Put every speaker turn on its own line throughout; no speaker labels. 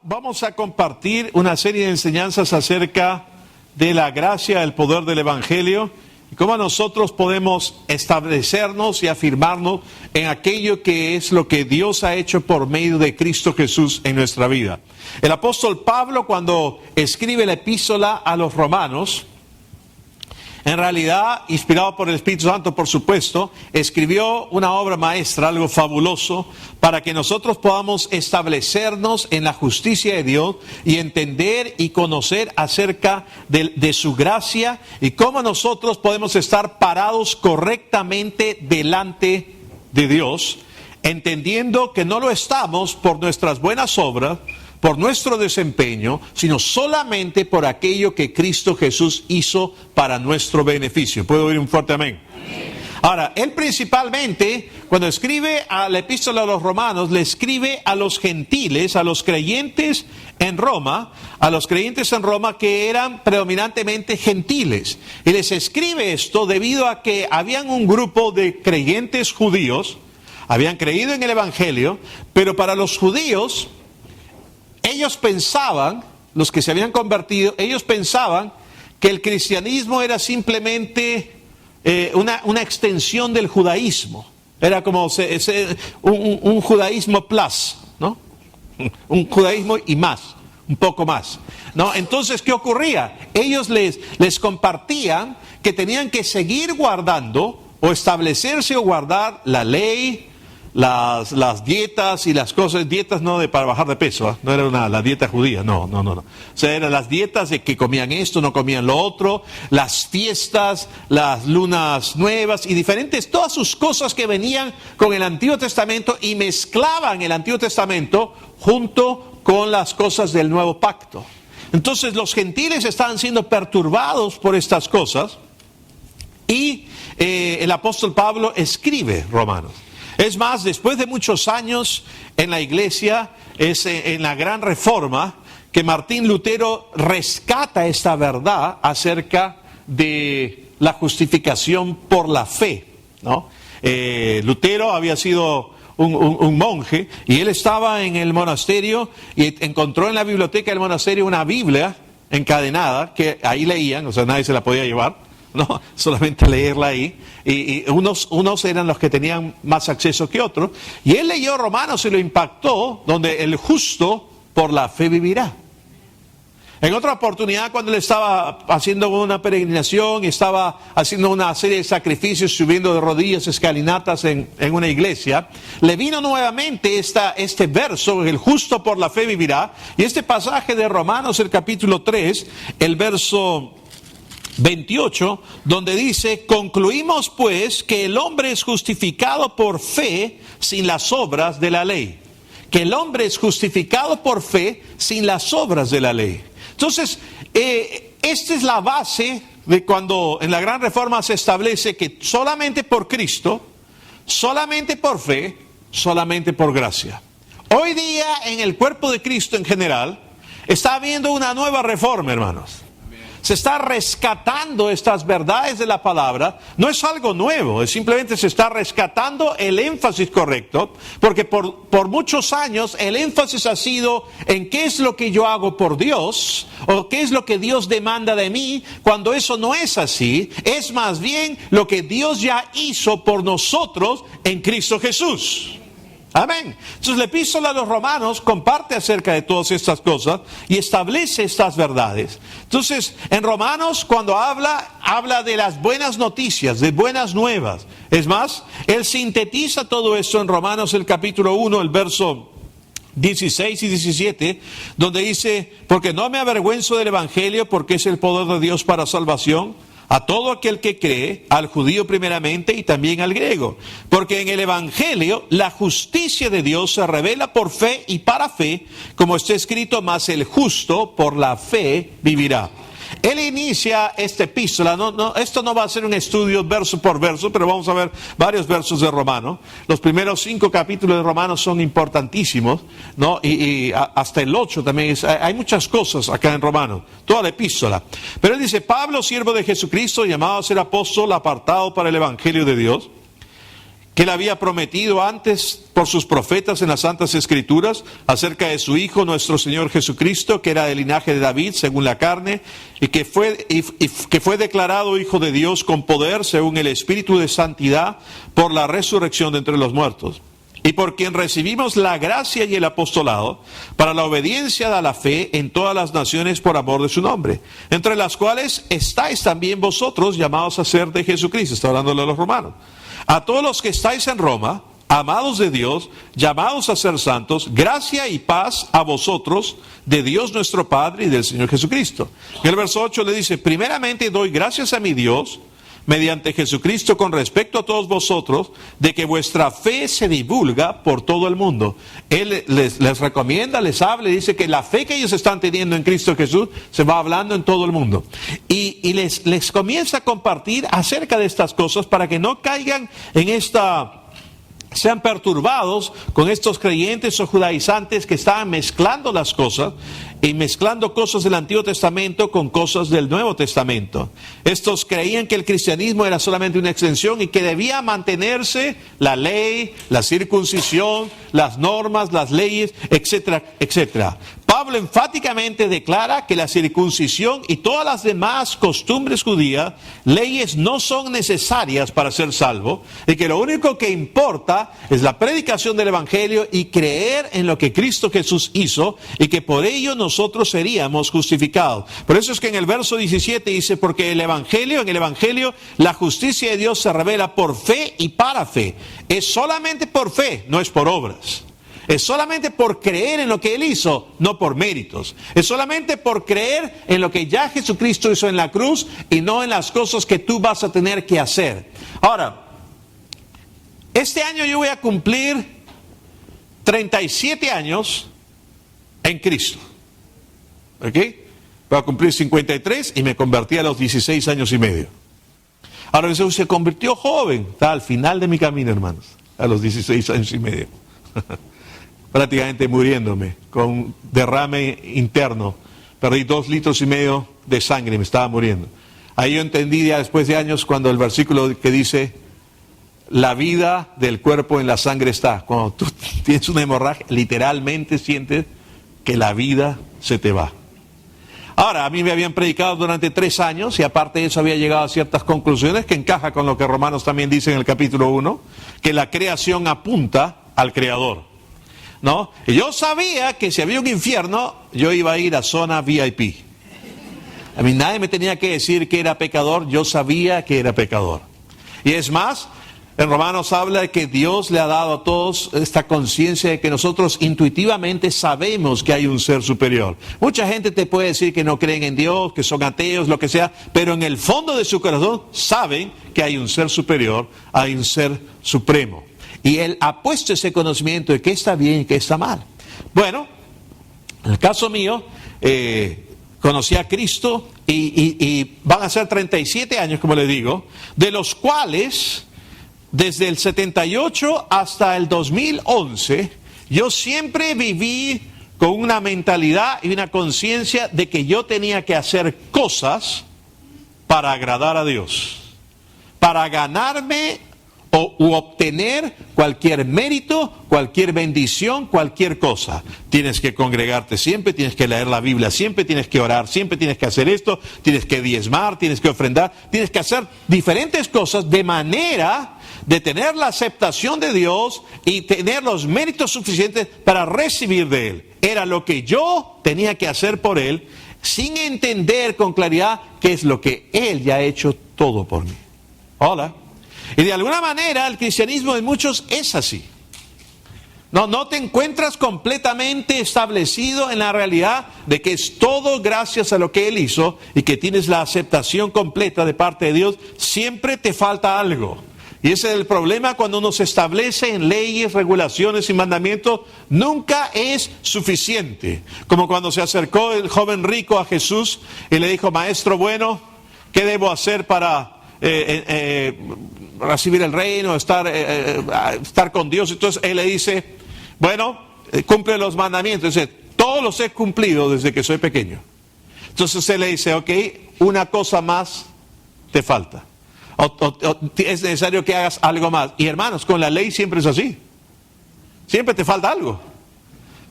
Vamos a compartir una serie de enseñanzas acerca de la gracia, el poder del Evangelio y cómo nosotros podemos establecernos y afirmarnos en aquello que es lo que Dios ha hecho por medio de Cristo Jesús en nuestra vida. El apóstol Pablo, cuando escribe la epístola a los romanos, en realidad, inspirado por el Espíritu Santo, por supuesto, escribió una obra maestra, algo fabuloso, para que nosotros podamos establecernos en la justicia de Dios y entender y conocer acerca de su gracia y cómo nosotros podemos estar parados correctamente delante de Dios, entendiendo que no lo estamos por nuestras buenas obras, por nuestro desempeño, sino solamente por aquello que Cristo Jesús hizo para nuestro beneficio. ¿Puedo oír un fuerte amén? Amén. Ahora, él principalmente, cuando escribe a la epístola a los romanos, le escribe a los gentiles, a los creyentes en Roma, que eran predominantemente gentiles. Y les escribe esto debido a que habían un grupo de creyentes judíos, habían creído en el Evangelio, pero para los judíos, ellos pensaban, los que se habían convertido, ellos pensaban que el cristianismo era simplemente una extensión del judaísmo. Era como un judaísmo plus, ¿no? Un judaísmo y más, un poco más, ¿no? Entonces, ¿qué ocurría? Ellos les compartían que tenían que seguir guardando o establecerse o guardar la ley, las dietas y las cosas, dietas no para bajar de peso, ¿eh? No era la dieta judía, no. O sea, eran las dietas de que comían esto, no comían lo otro, las fiestas, las lunas nuevas y diferentes, todas sus cosas que venían con el Antiguo Testamento y mezclaban el Antiguo Testamento junto con las cosas del Nuevo Pacto. Entonces los gentiles estaban siendo perturbados por estas cosas y el apóstol Pablo escribe Romanos. Es más, después de muchos años en la iglesia, es en la Gran Reforma, que Martín Lutero rescata esta verdad acerca de la justificación por la fe, ¿no? Lutero había sido un monje y él estaba en el monasterio y encontró en la biblioteca del monasterio una Biblia encadenada que ahí leían, o sea, nadie se la podía llevar. No, solamente leerla ahí, y unos eran los que tenían más acceso que otros, y él leyó Romanos y lo impactó, donde el justo por la fe vivirá. En otra oportunidad, cuando él estaba haciendo una peregrinación y estaba haciendo una serie de sacrificios, subiendo de rodillas escalinatas en una iglesia, le vino nuevamente este verso, el justo por la fe vivirá, y este pasaje de Romanos, el capítulo 3, el verso 28, donde dice: concluimos pues que el hombre es justificado por fe sin las obras de la ley. Que el hombre es justificado por fe sin las obras de la ley. Entonces, esta es la base de cuando en la Gran Reforma se establece que solamente por Cristo, solamente por fe, solamente por gracia. Hoy día en el cuerpo de Cristo en general está habiendo una nueva reforma, hermanos. Se está rescatando estas verdades de la palabra. No es algo nuevo, simplemente se está rescatando el énfasis correcto, porque por muchos años el énfasis ha sido en qué es lo que yo hago por Dios, o qué es lo que Dios demanda de mí, cuando eso no es así. Es más bien lo que Dios ya hizo por nosotros en Cristo Jesús. Amén. Entonces la epístola a los romanos comparte acerca de todas estas cosas y establece estas verdades. Entonces en Romanos, cuando habla de las buenas noticias, de buenas nuevas. Es más, él sintetiza todo eso en Romanos el capítulo 1, el verso 16 y 17, donde dice: porque no me avergüenzo del Evangelio, porque es el poder de Dios para salvación a todo aquel que cree, al judío primeramente y también al griego. Porque en el Evangelio la justicia de Dios se revela por fe y para fe, como está escrito: mas el justo por la fe vivirá. Él inicia esta epístola, esto no va a ser un estudio verso por verso, pero vamos a ver varios versos de Romanos. Los primeros 5 capítulos de Romanos son importantísimos, ¿no? Y hasta el 8 también. Hay muchas cosas acá en Romanos, toda la epístola. Pero él dice: Pablo, siervo de Jesucristo, llamado a ser apóstol, apartado para el Evangelio de Dios, que Él había prometido antes por sus profetas en las Santas Escrituras acerca de su Hijo, nuestro Señor Jesucristo, que era del linaje de David según la carne, y que fue declarado Hijo de Dios con poder según el Espíritu de Santidad por la resurrección de entre los muertos, y por quien recibimos la gracia y el apostolado para la obediencia a la fe en todas las naciones por amor de su nombre, entre las cuales estáis también vosotros llamados a ser de Jesucristo. Está hablándole a los romanos. A todos los que estáis en Roma, amados de Dios, llamados a ser santos, gracia y paz a vosotros, de Dios nuestro Padre y del Señor Jesucristo. En el verso 8 le dice: primeramente doy gracias a mi Dios, mediante Jesucristo, con respecto a todos vosotros, de que vuestra fe se divulga por todo el mundo. Él les recomienda, les habla y dice que la fe que ellos están teniendo en Cristo Jesús se va hablando en todo el mundo. Y les comienza a compartir acerca de estas cosas para que no caigan en sean perturbados con estos creyentes o judaizantes que estaban mezclando las cosas y mezclando cosas del Antiguo Testamento con cosas del Nuevo Testamento. Estos creían que el cristianismo era solamente una extensión y que debía mantenerse la ley, la circuncisión, las normas, las leyes, etcétera, etcétera. Pablo enfáticamente declara que la circuncisión y todas las demás costumbres judías, leyes, no son necesarias para ser salvo, y que lo único que importa es la predicación del Evangelio y creer en lo que Cristo Jesús hizo, y que por ello nosotros seríamos justificados. Por eso es que en el verso 17 dice: porque en el Evangelio la justicia de Dios se revela por fe y para fe. Es solamente por fe, no es por obras. Es solamente por creer en lo que Él hizo, no por méritos. Es solamente por creer en lo que ya Jesucristo hizo en la cruz y no en las cosas que tú vas a tener que hacer. Ahora, este año yo voy a cumplir 37 años en Cristo. ¿Ok? Voy a cumplir 53 y me convertí a los 16 años y medio. Ahora Jesús se convirtió joven. Está al final de mi camino, hermanos. A los 16 años y medio. Prácticamente muriéndome, con derrame interno. Perdí 2,5 litros de sangre, me estaba muriendo. Ahí yo entendí ya después de años cuando el versículo que dice: la vida del cuerpo en la sangre está. Cuando tú tienes una hemorragia, literalmente sientes que la vida se te va. Ahora, a mí me habían predicado durante 3 años y aparte de eso había llegado a ciertas conclusiones que encaja con lo que Romanos también dice en el capítulo 1, que la creación apunta al Creador. ¿No? Y yo sabía que si había un infierno, yo iba a ir a zona VIP. A mí nadie me tenía que decir que era pecador, yo sabía que era pecador. Y es más, en Romanos habla de que Dios le ha dado a todos esta conciencia de que nosotros intuitivamente sabemos que hay un ser superior. Mucha gente te puede decir que no creen en Dios, que son ateos, lo que sea, pero en el fondo de su corazón saben que hay un ser superior, hay un ser supremo. Y Él ha puesto ese conocimiento de qué está bien y qué está mal. Bueno, en el caso mío, conocí a Cristo y van a ser 37 años, como le digo, de los cuales, desde el 78 hasta el 2011, yo siempre viví con una mentalidad y una conciencia de que yo tenía que hacer cosas para agradar a Dios, para ganarme u obtener cualquier mérito, cualquier bendición, cualquier cosa. Tienes que congregarte siempre, tienes que leer la Biblia siempre, tienes que orar siempre, tienes que hacer esto, tienes que diezmar, tienes que ofrendar, tienes que hacer diferentes cosas de manera de tener la aceptación de Dios y tener los méritos suficientes para recibir de Él. Era lo que yo tenía que hacer por Él, sin entender con claridad qué es lo que Él ya ha hecho todo por mí. Hola. Y de alguna manera el cristianismo de muchos es así. No te encuentras completamente establecido en la realidad de que es todo gracias a lo que Él hizo y que tienes la aceptación completa de parte de Dios. Siempre te falta algo. Y ese es el problema cuando uno se establece en leyes, regulaciones y mandamientos. Nunca es suficiente. Como cuando se acercó el joven rico a Jesús y le dijo: maestro bueno, ¿qué debo hacer para recibir el reino, estar con Dios? Entonces Él le dice: bueno, cumple los mandamientos. Dice: todos los he cumplido desde que soy pequeño. Entonces Él le dice: ok, una cosa más te falta. o es necesario que hagas algo más. Y hermanos, con la ley siempre es así. Siempre te falta algo.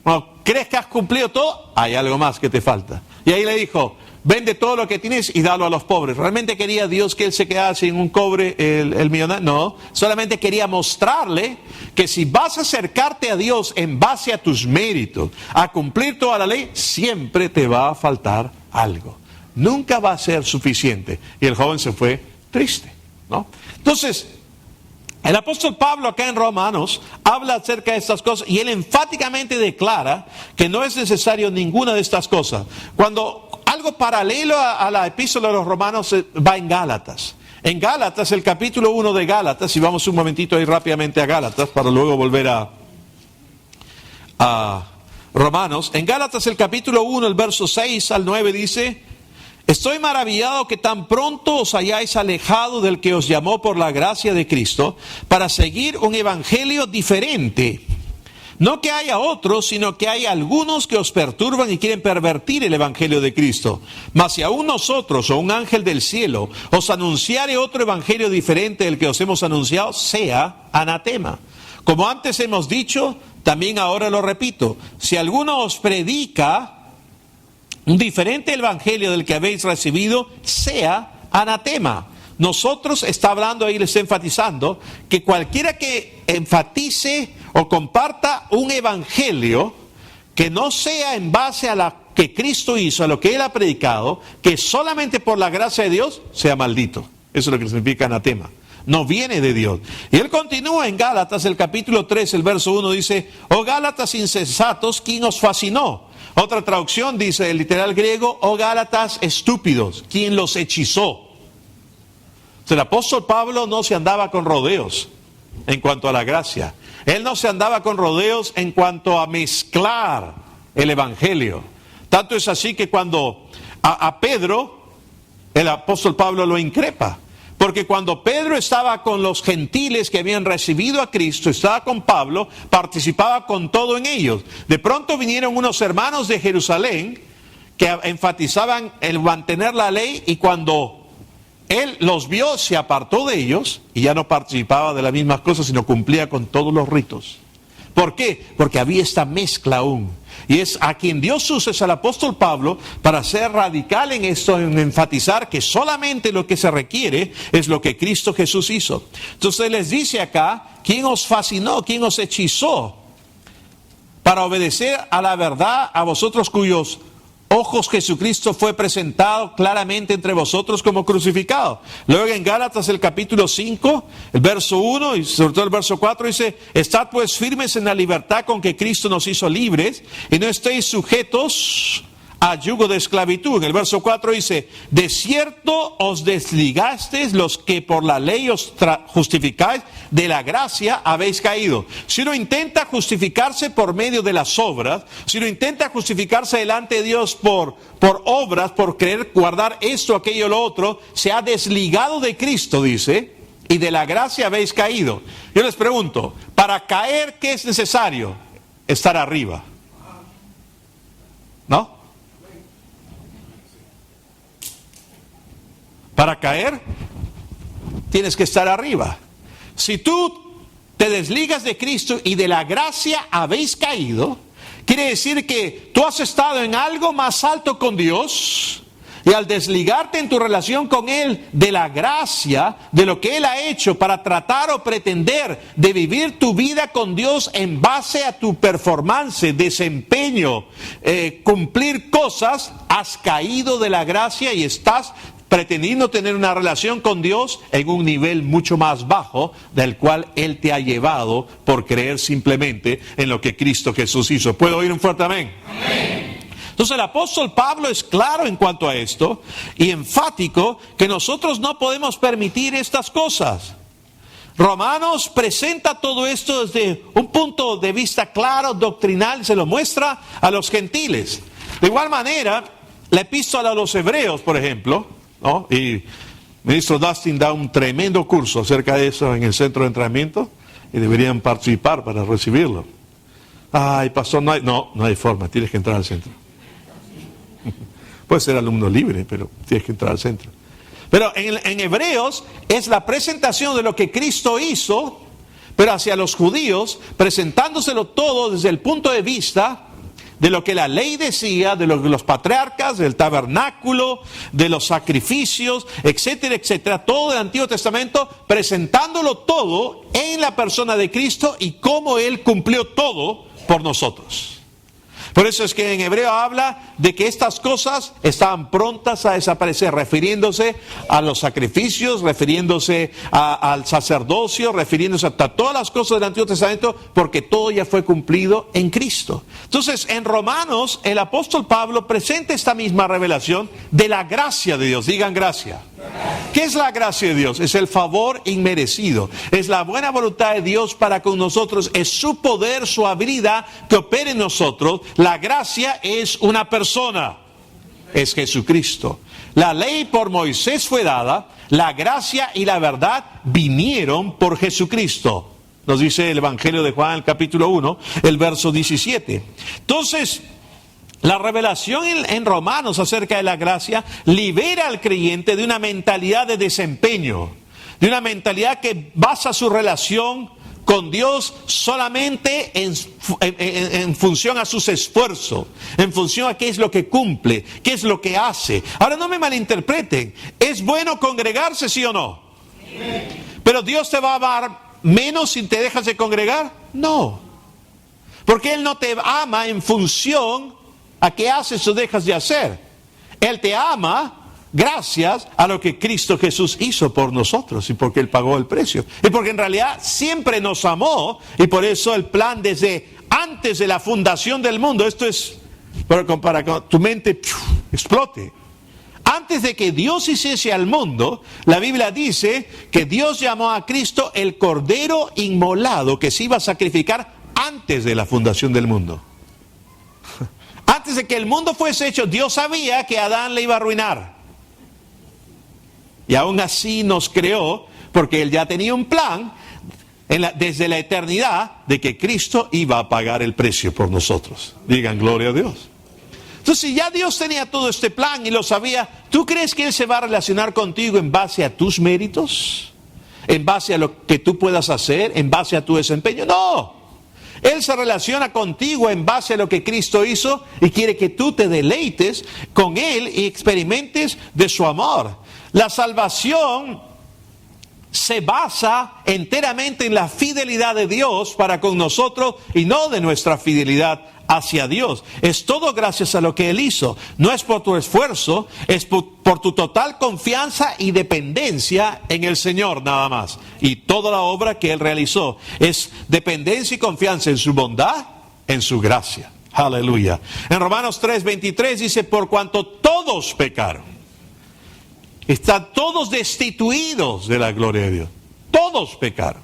Cuando crees que has cumplido todo, hay algo más que te falta. Y ahí le dijo, vende todo lo que tienes y dalo a los pobres. ¿Realmente quería Dios que él se quedara sin un cobre, el millonario? No, solamente quería mostrarle que si vas a acercarte a Dios en base a tus méritos, a cumplir toda la ley, siempre te va a faltar algo. Nunca va a ser suficiente. Y el joven se fue triste, ¿no? Entonces, el apóstol Pablo acá en Romanos habla acerca de estas cosas y él enfáticamente declara que no es necesario ninguna de estas cosas. Cuando algo paralelo a la epístola de los Romanos va en Gálatas. En Gálatas, el capítulo 1 de Gálatas, y vamos un momentito ahí rápidamente a Gálatas para luego volver a Romanos. En Gálatas, el capítulo 1, el verso 6 al 9 dice: estoy maravillado que tan pronto os hayáis alejado del que os llamó por la gracia de Cristo para seguir un evangelio diferente. No que haya otros, sino que hay algunos que os perturban y quieren pervertir el evangelio de Cristo. Mas si aún nosotros o un ángel del cielo os anunciare otro evangelio diferente del que os hemos anunciado, sea anatema. Como antes hemos dicho, también ahora lo repito, si alguno os predica un diferente evangelio del que habéis recibido, sea anatema. Nosotros, está hablando ahí, les está enfatizando, que cualquiera que enfatice o comparta un evangelio que no sea en base a lo que Cristo hizo, a lo que Él ha predicado, que solamente por la gracia de Dios, sea maldito. Eso es lo que significa anatema. No viene de Dios. Y él continúa en Gálatas, el capítulo 3, el verso 1, dice: oh Gálatas insensatos, ¿quién os fascinó? Otra traducción dice, el literal griego: oh Gálatas estúpidos, ¿quién los hechizó? El apóstol Pablo no se andaba con rodeos en cuanto a la gracia. Él no se andaba con rodeos en cuanto a mezclar el evangelio. Tanto es así que cuando a Pedro, el apóstol Pablo lo increpa. Porque cuando Pedro estaba con los gentiles que habían recibido a Cristo, estaba con Pablo, participaba con todo en ellos. De pronto vinieron unos hermanos de Jerusalén que enfatizaban el mantener la ley, y cuando él los vio, se apartó de ellos y ya no participaba de las mismas cosas, sino cumplía con todos los ritos. ¿Por qué? Porque había esta mezcla aún. Y es a quien Dios usa, es al apóstol Pablo, para ser radical en esto, en enfatizar que solamente lo que se requiere es lo que Cristo Jesús hizo. Entonces les dice acá: ¿quién os fascinó? ¿Quién os hechizó para obedecer a la verdad, a vosotros cuyos ojos Jesucristo fue presentado claramente entre vosotros como crucificado? Luego en Gálatas, el capítulo 5, el verso 1 y sobre todo el verso 4 dice: estad pues firmes en la libertad con que Cristo nos hizo libres, y no estéis sujetos a yugo de esclavitud. En el verso 4 dice: de cierto os desligasteis los que por la ley os justificáis, de la gracia habéis caído. Si uno intenta justificarse por medio de las obras, si uno intenta justificarse delante de Dios por obras, por querer guardar esto, aquello, lo otro, se ha desligado de Cristo, dice, y de la gracia habéis caído. Yo les pregunto, para caer, ¿qué es necesario? Estar arriba, ¿no? Para caer, tienes que estar arriba. Si tú te desligas de Cristo y de la gracia habéis caído, quiere decir que tú has estado en algo más alto con Dios, y al desligarte en tu relación con Él de la gracia, de lo que Él ha hecho para tratar o pretender de vivir tu vida con Dios en base a tu performance, desempeño, cumplir cosas, has caído de la gracia y estás pretendiendo tener una relación con Dios en un nivel mucho más bajo del cual Él te ha llevado por creer simplemente en lo que Cristo Jesús hizo. ¿Puedo oír un fuerte amén? Amén. Entonces el apóstol Pablo es claro en cuanto a esto y enfático que nosotros no podemos permitir estas cosas. Romanos presenta todo esto desde un punto de vista claro, doctrinal, se lo muestra a los gentiles. De igual manera, la epístola a los hebreos, por ejemplo, ¿no? Y el ministro Dustin da un tremendo curso acerca de eso en el centro de entrenamiento y deberían participar para recibirlo. Ay, pastor, no hay forma, tienes que entrar al centro. Puedes ser alumno libre, pero tienes que entrar al centro. Pero en Hebreos es la presentación de lo que Cristo hizo, pero hacia los judíos, presentándoselo todo desde el punto de vista de lo que la ley decía, de lo que los patriarcas, del tabernáculo, de los sacrificios, etcétera, etcétera, todo del Antiguo Testamento, presentándolo todo en la persona de Cristo y cómo Él cumplió todo por nosotros. Por eso es que en Hebreo habla de que estas cosas estaban prontas a desaparecer, refiriéndose a los sacrificios, refiriéndose al sacerdocio, refiriéndose a todas las cosas del Antiguo Testamento, porque todo ya fue cumplido en Cristo. Entonces, en Romanos, el apóstol Pablo presenta esta misma revelación de la gracia de Dios. Digan gracia. ¿Qué es la gracia de Dios? Es el favor inmerecido. Es la buena voluntad de Dios para con nosotros. Es su poder, su habilidad que opera en nosotros. La gracia es una persona. Es Jesucristo. La ley por Moisés fue dada. La gracia y la verdad vinieron por Jesucristo. Nos dice el Evangelio de Juan, el capítulo 1, el verso 17. Entonces, la revelación en Romanos acerca de la gracia libera al creyente de una mentalidad de desempeño, de una mentalidad que basa su relación con Dios solamente en función a sus esfuerzos, en función a qué es lo que cumple, qué es lo que hace. Ahora no me malinterpreten, ¿es bueno congregarse, sí o no? ¿Pero Dios te va a dar menos si te dejas de congregar? No, porque Él no te ama en función a qué haces o dejas de hacer. Él te ama gracias a lo que Cristo Jesús hizo por nosotros y porque Él pagó el precio. Y porque en realidad siempre nos amó y por eso el plan desde antes de la fundación del mundo, esto es para que tu mente explote. Antes de que Dios hiciese al mundo, la Biblia dice que Dios llamó a Cristo el Cordero inmolado que se iba a sacrificar antes de la fundación del mundo. Antes de que el mundo fuese hecho, Dios sabía que Adán le iba a arruinar. Y aún así nos creó, porque Él ya tenía un plan desde la eternidad de que Cristo iba a pagar el precio por nosotros. Digan gloria a Dios. Entonces, si ya Dios tenía todo este plan y lo sabía, ¿tú crees que Él se va a relacionar contigo en base a tus méritos? ¿En base a lo que tú puedas hacer? ¿En base a tu desempeño? No. Él se relaciona contigo en base a lo que Cristo hizo y quiere que tú te deleites con Él y experimentes de su amor. La salvación se basa enteramente en la fidelidad de Dios para con nosotros y no de nuestra fidelidad hacia Dios. Es todo gracias a lo que Él hizo. No es por tu esfuerzo, es por tu total confianza y dependencia en el Señor nada más. Y toda la obra que Él realizó es dependencia y confianza en su bondad, en su gracia. Aleluya. En Romanos 3:23 dice, por cuanto todos pecaron, están todos destituidos de la gloria de Dios. Todos pecaron.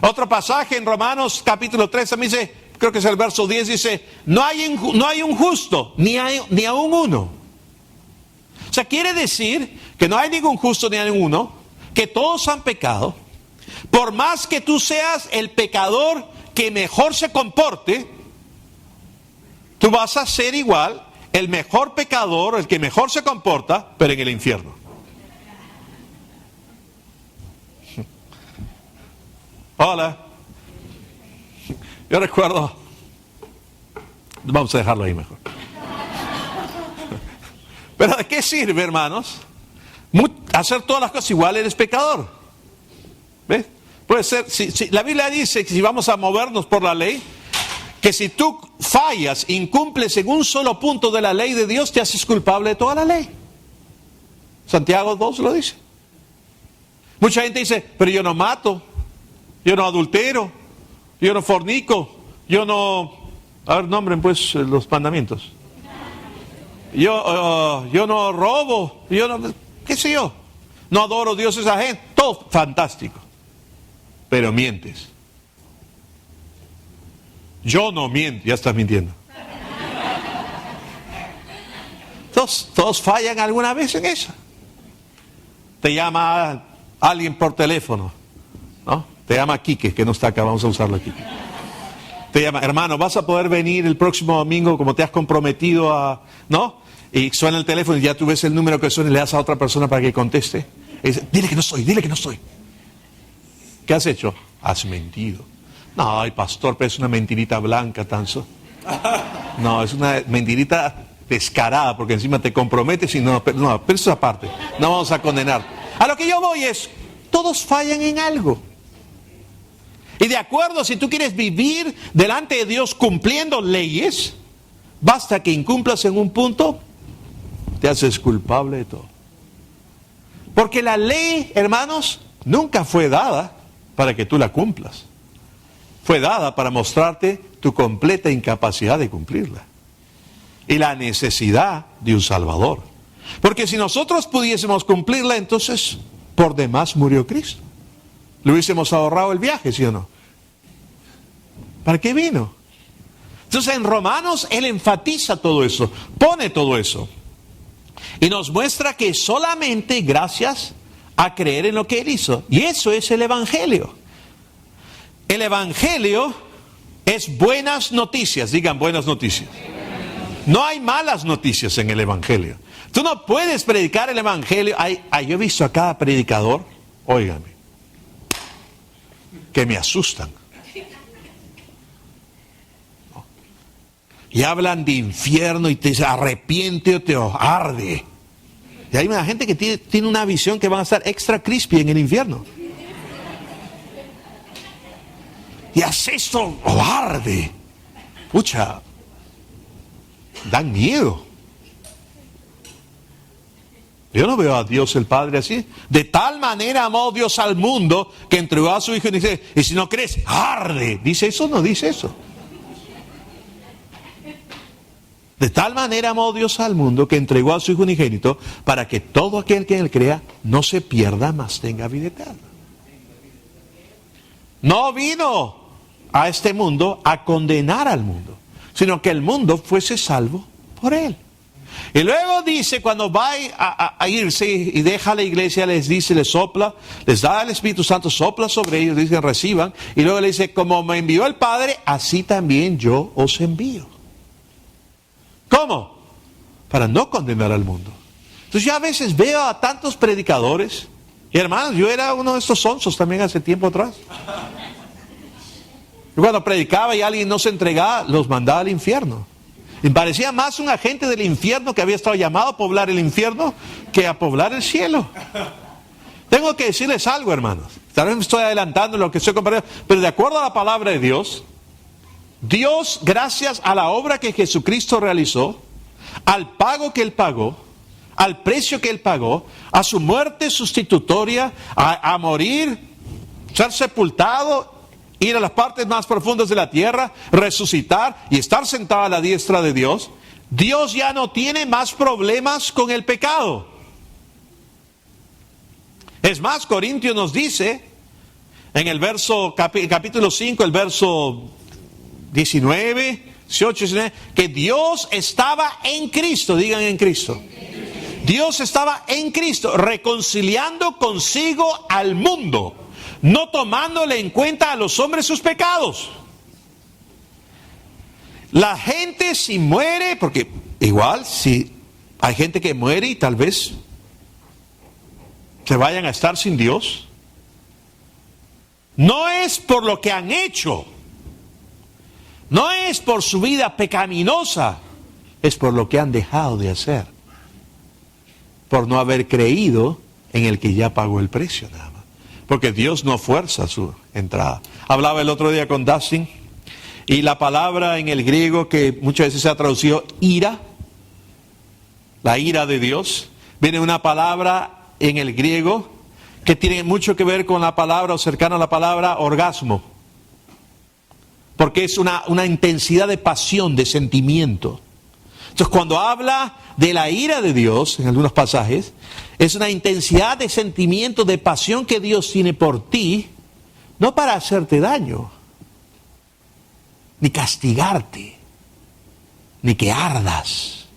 Otro pasaje en Romanos capítulo 3 también dice, creo que es el verso 10, dice, no hay un justo, ni aún uno. O sea, quiere decir que no hay ningún justo ni ninguno, que todos han pecado. Por más que tú seas el pecador que mejor se comporte, tú vas a ser igual el mejor pecador, el que mejor se comporta, pero en el infierno. Hola. Yo recuerdo, vamos a dejarlo ahí mejor. Pero ¿de qué sirve, hermanos? Hacer todas las cosas igual, eres pecador. ¿Ves? Puede ser, si la Biblia dice que si vamos a movernos por la ley, que si tú fallas, incumples en un solo punto de la ley de Dios, te haces culpable de toda la ley. Santiago 2 lo dice. Mucha gente dice, pero yo no mato, yo no adultero, yo no fornico, yo no... A ver, nombren pues los mandamientos. Yo no robo, yo no... ¿Qué sé yo? No adoro dioses ajenos, todo fantástico. Pero mientes. Yo no miento, ya estás mintiendo. Todos fallan alguna vez en eso. Te llama alguien por teléfono, ¿no? Te llama Quique, que no está acá, vamos a usarlo aquí. Te llama, hermano, ¿vas a poder venir el próximo domingo como te has comprometido a...? ¿No? y suena el teléfono y ya tú ves el número que suena y le das a otra persona para que conteste. Y dice, dile que no estoy, dile que no estoy. ¿Qué has hecho? Has mentido. No, ay, pastor, pero es una mentirita blanca, Tanzo. No, es una mentirita descarada, porque encima te comprometes y pero eso aparte. No vamos a condenar. A lo que yo voy es, todos fallan en algo. Y de acuerdo, si tú quieres vivir delante de Dios cumpliendo leyes, basta que incumplas en un punto, te haces culpable de todo. Porque la ley, hermanos, nunca fue dada para que tú la cumplas. Fue dada para mostrarte tu completa incapacidad de cumplirla. Y la necesidad de un Salvador. Porque si nosotros pudiésemos cumplirla, entonces por demás murió Cristo. Le hubiésemos ahorrado el viaje, ¿sí o no? ¿Para qué vino? Entonces en Romanos él enfatiza todo eso, pone todo eso. Y nos muestra que solamente gracias a creer en lo que él hizo. Y eso es el Evangelio. El Evangelio es buenas noticias, digan buenas noticias. No hay malas noticias en el Evangelio. Tú no puedes predicar el Evangelio. Yo he visto a cada predicador, óigame, que me asustan. Y hablan de infierno y te dicen arrepiente o te arde. Y hay una gente que tiene una visión que van a estar extra crispy en el infierno. Y hace esto o arde. Pucha, dan miedo. Yo no veo a Dios el Padre así. De tal manera amó Dios al mundo que entregó a su Hijo y dice, y si no crees, arde. ¿Dice eso o no dice eso? De tal manera amó Dios al mundo que entregó a su Hijo unigénito para que todo aquel que en él crea no se pierda, mas tenga vida eterna. No vino a este mundo a condenar al mundo, sino que el mundo fuese salvo por él. Y luego dice, cuando va a irse y deja la iglesia, les dice, les sopla, les da el Espíritu Santo, sopla sobre ellos, dicen reciban, y luego le dice, como me envió el Padre, así también yo os envío. ¿Cómo? Para no condenar al mundo. Entonces yo a veces veo a tantos predicadores, y hermanos, yo era uno de estos sonsos también hace tiempo atrás. Y cuando predicaba y alguien no se entregaba, los mandaba al infierno. Y parecía más un agente del infierno que había estado llamado a poblar el infierno que a poblar el cielo. Tengo que decirles algo, hermanos. Tal vez me estoy adelantando en lo que estoy comparando, pero de acuerdo a la palabra de Dios, Dios, gracias a la obra que Jesucristo realizó, al pago que Él pagó, al precio que Él pagó, a su muerte sustitutoria, a morir, ser sepultado, ir a las partes más profundas de la tierra, resucitar y estar sentado a la diestra de Dios, Dios ya no tiene más problemas con el pecado. Es más, Corintios nos dice, en el capítulo 5, el verso 19, 18, 19, que Dios estaba en Cristo, digan en Cristo. Dios estaba en Cristo, reconciliando consigo al mundo, no tomándole en cuenta a los hombres sus pecados. La gente si muere, porque igual si hay gente que muere y tal vez se vayan a estar sin Dios, no es por lo que han hecho, no es por su vida pecaminosa, es por lo que han dejado de hacer, por no haber creído en el que ya pagó el precio nada más. Porque Dios no fuerza su entrada. Hablaba el otro día con Dustin, y la palabra en el griego que muchas veces se ha traducido ira, la ira de Dios, viene una palabra en el griego que tiene mucho que ver con la palabra o cercana a la palabra orgasmo. Porque es una intensidad de pasión, de sentimiento. Entonces cuando habla de la ira de Dios, en algunos pasajes, es una intensidad de sentimiento, de pasión que Dios tiene por ti, no para hacerte daño, ni castigarte, ni que ardas,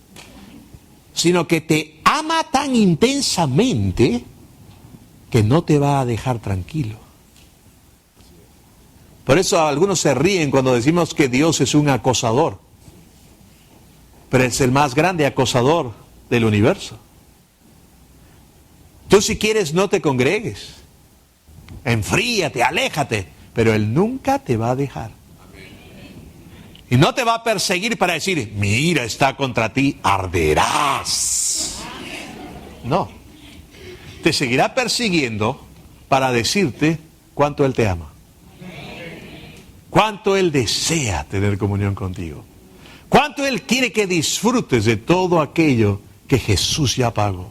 sino que te ama tan intensamente que no te va a dejar tranquilo. Por eso algunos se ríen cuando decimos que Dios es un acosador. pero es el más grande acosador del universo. Tú si quieres no te congregues, enfríate, aléjate, pero él nunca te va a dejar. Y no te va a perseguir para decir, mira, está contra ti, arderás. No. Te seguirá persiguiendo para decirte cuánto él te ama. Cuánto él desea tener comunión contigo. Cuánto él quiere que disfrutes de todo aquello que Jesús ya pagó.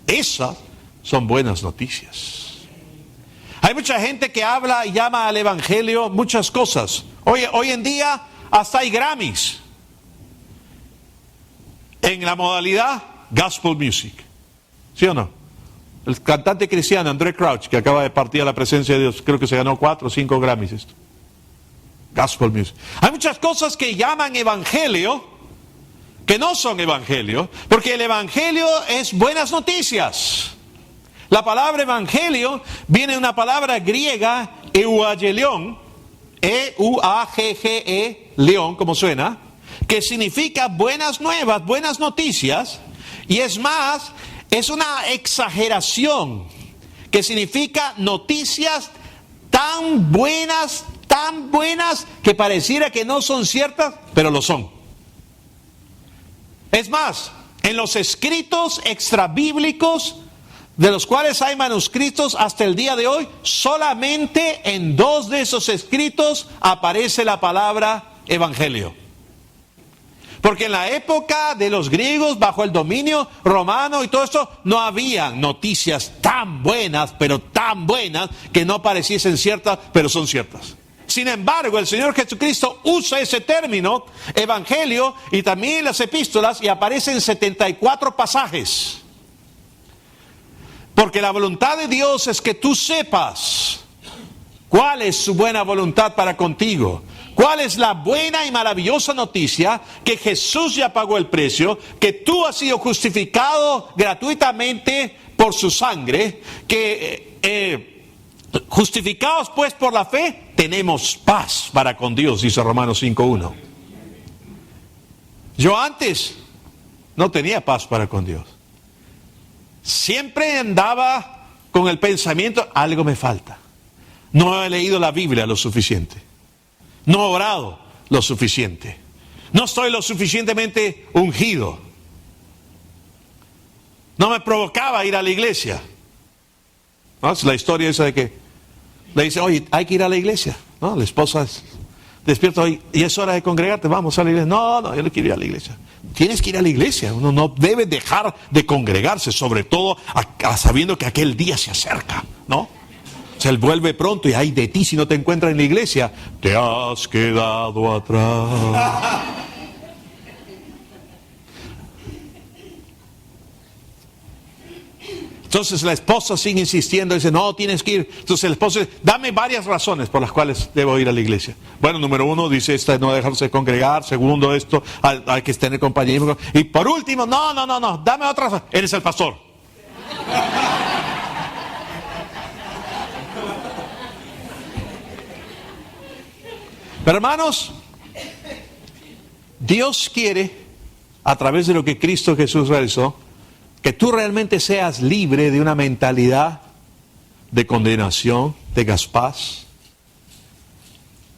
Esas son buenas noticias. Hay mucha gente que habla y llama al evangelio muchas cosas. Hoy en día hasta hay Grammys en la modalidad gospel music. ¿Sí o no? El cantante cristiano André Crouch, que acaba de partir a la presencia de Dios, creo que se ganó 4 o 5 Grammys esto. Gospel music. Hay muchas cosas que llaman evangelio que no son evangelio, porque el evangelio es buenas noticias. La palabra evangelio viene de una palabra griega, euagelion, E-U-A-G-G-E, león, como suena, que significa buenas nuevas, buenas noticias, y es más, es una exageración, que significa noticias tan buenas, que pareciera que no son ciertas, pero lo son. Es más, en los escritos extrabíblicos, de los cuales hay manuscritos hasta el día de hoy, solamente en 2 de esos escritos aparece la palabra evangelio. Porque en la época de los griegos, bajo el dominio romano y todo esto, no había noticias tan buenas, pero tan buenas, que no pareciesen ciertas, pero son ciertas. Sin embargo, el Señor Jesucristo usa ese término, evangelio, y también en las epístolas, y aparece en 74 pasajes. Porque la voluntad de Dios es que tú sepas cuál es su buena voluntad para contigo. Cuál es la buena y maravillosa noticia que Jesús ya pagó el precio, que tú has sido justificado gratuitamente por su sangre, que justificados pues por la fe, tenemos paz para con Dios, dice Romanos 5:1. Yo antes no tenía paz para con Dios. Siempre andaba con el pensamiento, algo me falta. No he leído la Biblia lo suficiente. No he orado lo suficiente. No estoy lo suficientemente ungido. No me provocaba ir a la iglesia. ¿No? Es la historia esa de que le dicen, oye, hay que ir a la iglesia. ¿No? La esposa despierta hoy y es hora de congregarte, vamos a la iglesia. No, yo no quiero ir a la iglesia. Tienes que ir a la iglesia. Uno no debe dejar de congregarse, sobre todo sabiendo que aquel día se acerca, ¿no? O sea, él vuelve pronto y ay de ti si no te encuentras en la iglesia. Te has quedado atrás. Entonces la esposa sigue insistiendo, dice, no, tienes que ir. Entonces el esposo dice, dame varias razones por las cuales debo ir a la iglesia. Bueno, número 1, dice, no dejarse de congregar. Segundo, esto, hay que tener compañerismo. Y por último, no, dame otra razón. Eres el pastor. Pero hermanos, Dios quiere, a través de lo que Cristo Jesús realizó, que tú realmente seas libre de una mentalidad de condenación, de gaspaz.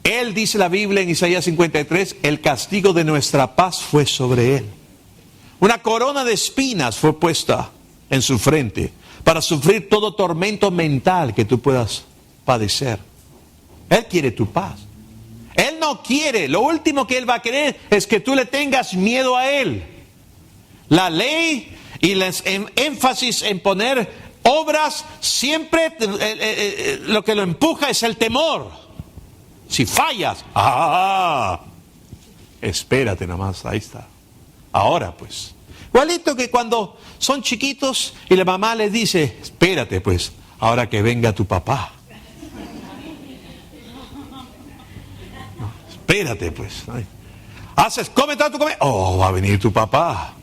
Él, dice la Biblia en Isaías 53, el castigo de nuestra paz fue sobre él. Una corona de espinas fue puesta en su frente para sufrir todo tormento mental que tú puedas padecer. Él quiere tu paz. Él no quiere, lo último que él va a querer es que tú le tengas miedo a él. La ley y el énfasis en poner obras, siempre lo que lo empuja es el temor. Si fallas, espérate nomás, ahí está. Ahora pues, igualito que cuando son chiquitos y la mamá les dice, espérate pues, ahora que venga tu papá. No, espérate pues. Come tanto, come. Oh, va a venir tu papá.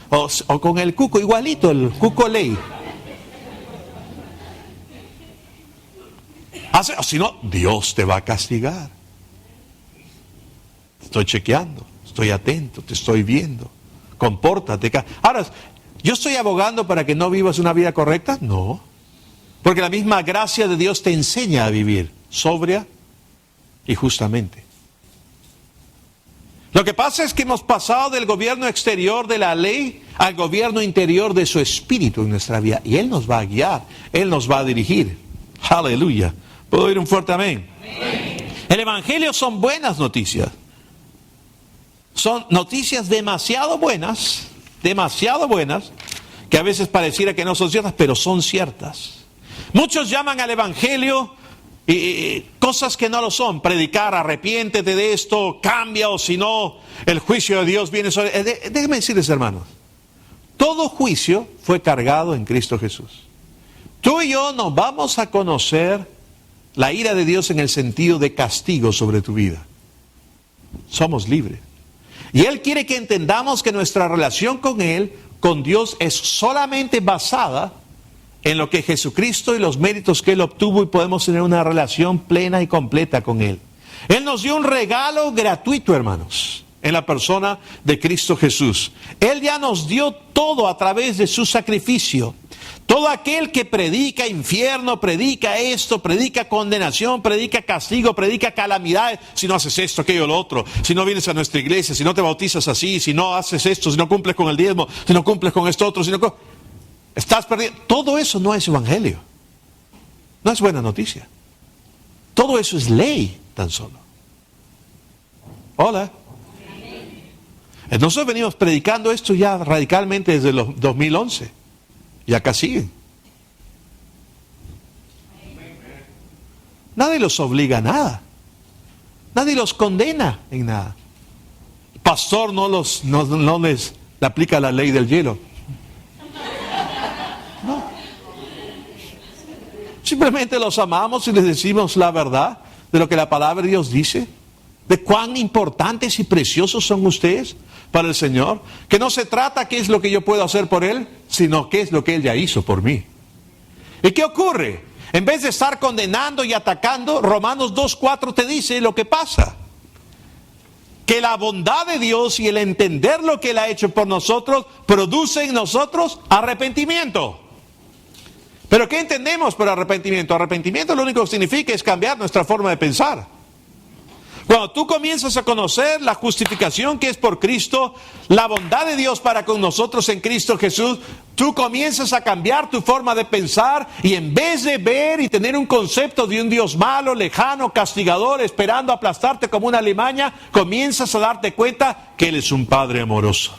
O con el cuco, igualito, el cuco ley. O si no, Dios te va a castigar. Estoy chequeando. Estoy atento, te estoy viendo. Compórtate. Ahora, ¿yo estoy abogando para que no vivas una vida correcta? No. Porque la misma gracia de Dios te enseña a vivir sobria y justamente. Lo que pasa es que hemos pasado del gobierno exterior de la ley al gobierno interior de su espíritu en nuestra vida. Y Él nos va a guiar, Él nos va a dirigir. Aleluya. ¿Puedo oír un fuerte amén? Amén. El Evangelio son buenas noticias. Son noticias demasiado buenas, que a veces pareciera que no son ciertas, pero son ciertas. Muchos llaman al Evangelio cosas que no lo son. Predicar, arrepiéntete de esto, cambia, o si no, el juicio de Dios viene sobre... Déjenme decirles, hermanos, todo juicio fue cargado en Cristo Jesús. Tú y yo no vamos a conocer la ira de Dios en el sentido de castigo sobre tu vida. Somos libres. Y Él quiere que entendamos que nuestra relación con Él, con Dios, es solamente basada en lo que Jesucristo y los méritos que Él obtuvo, y podemos tener una relación plena y completa con Él. Él nos dio un regalo gratuito, hermanos, en la persona de Cristo Jesús. Él ya nos dio todo a través de su sacrificio. Todo aquel que predica infierno, predica esto, predica condenación, predica castigo, predica calamidades, si no haces esto, aquello, lo otro, si no vienes a nuestra iglesia, si no te bautizas así, si no haces esto, si no cumples con el diezmo, si no cumples con esto otro, si no... Estás perdido. Todo eso no es evangelio. No es buena noticia. Todo eso es ley tan solo. Hola. Nosotros venimos predicando esto ya radicalmente desde los 2011. Y acá siguen. Nadie los obliga a nada. Nadie los condena en nada. El pastor no les aplica la ley del hielo. No. Simplemente los amamos y les decimos la verdad de lo que la palabra de Dios dice. De cuán importantes y preciosos son ustedes para el Señor. Que no se trata qué es lo que yo puedo hacer por Él, sino qué es lo que Él ya hizo por mí. ¿Y qué ocurre? En vez de estar condenando y atacando, Romanos 2:4 te dice lo que pasa. Que la bondad de Dios y el entender lo que Él ha hecho por nosotros produce en nosotros arrepentimiento. ¿Pero qué entendemos por arrepentimiento? Arrepentimiento lo único que significa es cambiar nuestra forma de pensar. Cuando tú comienzas a conocer la justificación que es por Cristo, la bondad de Dios para con nosotros en Cristo Jesús, tú comienzas a cambiar tu forma de pensar, y en vez de ver y tener un concepto de un Dios malo, lejano, castigador, esperando aplastarte como una alimaña, comienzas a darte cuenta que Él es un Padre amoroso.